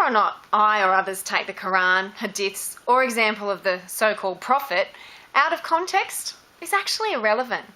or not I or others take the Quran, Hadiths, or example of the so-called prophet out of context is actually irrelevant.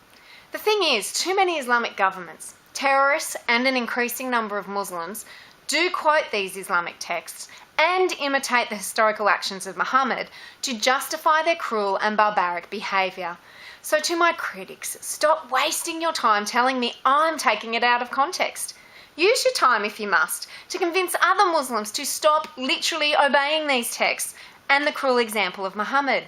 The thing is, too many Islamic governments, terrorists and an increasing number of Muslims do quote these Islamic texts and imitate the historical actions of Muhammad to justify their cruel and barbaric behaviour. So to my critics, stop wasting your time telling me I'm taking it out of context. Use your time, if you must, to convince other Muslims to stop literally obeying these texts and the cruel example of Muhammad.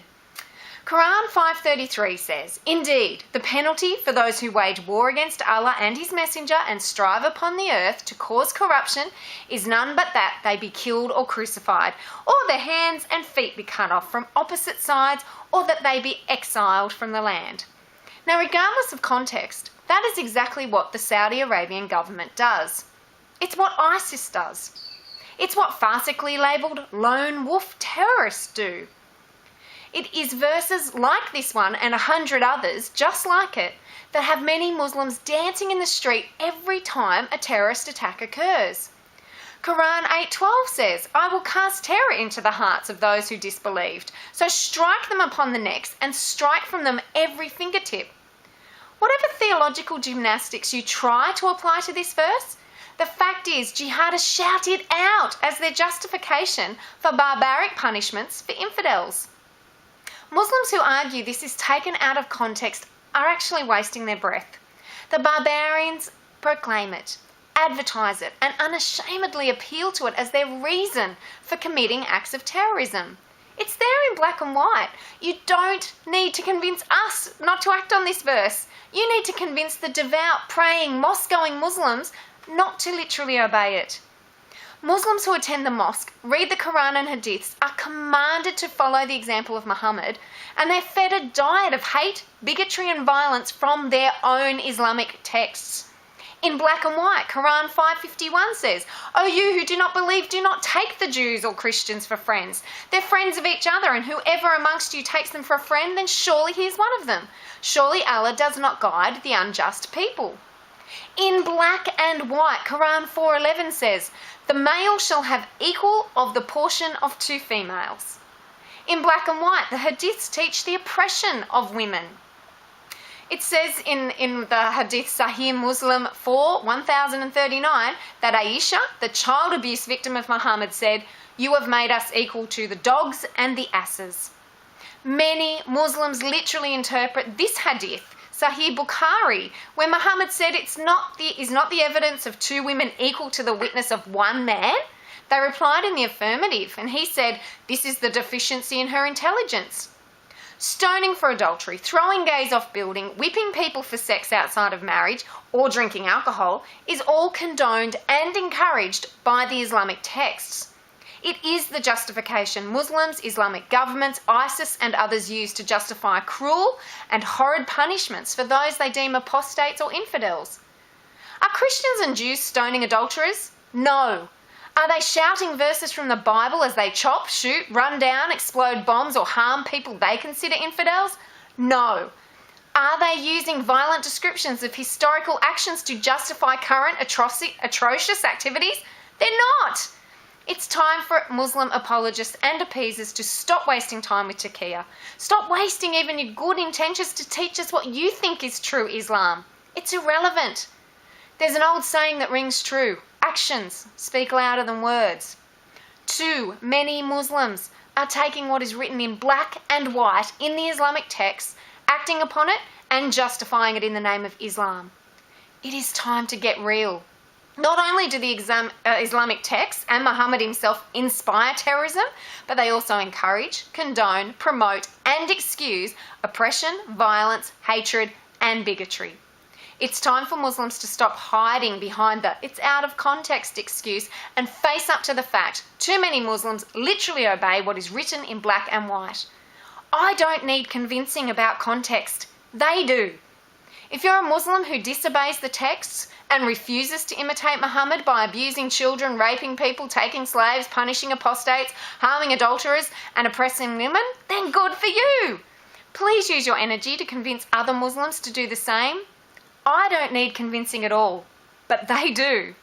Quran 5:33 says, "Indeed, the penalty for those who wage war against Allah and His Messenger and strive upon the earth to cause corruption is none but that they be killed or crucified, or their hands and feet be cut off from opposite sides, or that they be exiled from the land." Now, regardless of context, that is exactly what the Saudi Arabian government does. It's what ISIS does. It's what farcically labelled lone wolf terrorists do. It is verses like this one and 100 others just like it that have many Muslims dancing in the street every time a terrorist attack occurs. Quran 8:12 says, "I will cast terror into the hearts of those who disbelieved, so strike them upon the necks and strike from them every fingertip." Whatever theological gymnastics you try to apply to this verse, the fact is jihadists shout it out as their justification for barbaric punishments for infidels. Muslims who argue this is taken out of context are actually wasting their breath. The barbarians proclaim it, advertise it, and unashamedly appeal to it as their reason for committing acts of terrorism. It's there in black and white. You don't need to convince us not to act on this verse. You need to convince the devout, praying, mosque-going Muslims not to literally obey it. Muslims who attend the mosque, read the Quran and Hadiths, are commanded to follow the example of Muhammad, and they're fed a diet of hate, bigotry and violence from their own Islamic texts. In black and white, Quran 5:51 says, "O you who do not believe, do not take the Jews or Christians for friends. They're friends of each other, and whoever amongst you takes them for a friend, then surely he is one of them. Surely Allah does not guide the unjust people." In black and white, Quran 4:11 says, "The male shall have equal of the portion of two females." In black and white, the Hadiths teach the oppression of women. It says in the Hadith Sahih Muslim 4:1039 that Aisha, the child abuse victim of Muhammad, said, "You have made us equal to the dogs and the asses." Many Muslims literally interpret this Hadith, Sahih Bukhari, where Muhammad said is not the evidence of two women equal to the witness of one man? They replied in the affirmative, and he said, "This is the deficiency in her intelligence." Stoning for adultery, throwing gays off building, whipping people for sex outside of marriage, or drinking alcohol is all condoned and encouraged by the Islamic texts. It is the justification Muslims, Islamic governments, ISIS and others use to justify cruel and horrid punishments for those they deem apostates or infidels. Are Christians and Jews stoning adulterers? No. Are they shouting verses from the Bible as they chop, shoot, run down, explode bombs or harm people they consider infidels? No. Are they using violent descriptions of historical actions to justify current atrocious activities? They're not. It's time for Muslim apologists and appeasers to stop wasting time with taqiyya. Stop wasting even your good intentions to teach us what you think is true Islam. It's irrelevant. There's an old saying that rings true. Actions speak louder than words. Too many Muslims are taking what is written in black and white in the Islamic texts, acting upon it and justifying it in the name of Islam. It is time to get real. Not only do the Islamic texts and Muhammad himself inspire terrorism, but they also encourage, condone, promote and excuse oppression, violence, hatred and bigotry. It's time for Muslims to stop hiding behind the "it's out of context" excuse and face up to the fact too many Muslims literally obey what is written in black and white. I don't need convincing about context. They do. If you're a Muslim who disobeys the texts and refuses to imitate Muhammad by abusing children, raping people, taking slaves, punishing apostates, harming adulterers and oppressing women, then good for you. Please use your energy to convince other Muslims to do the same. I don't need convincing at all, but they do.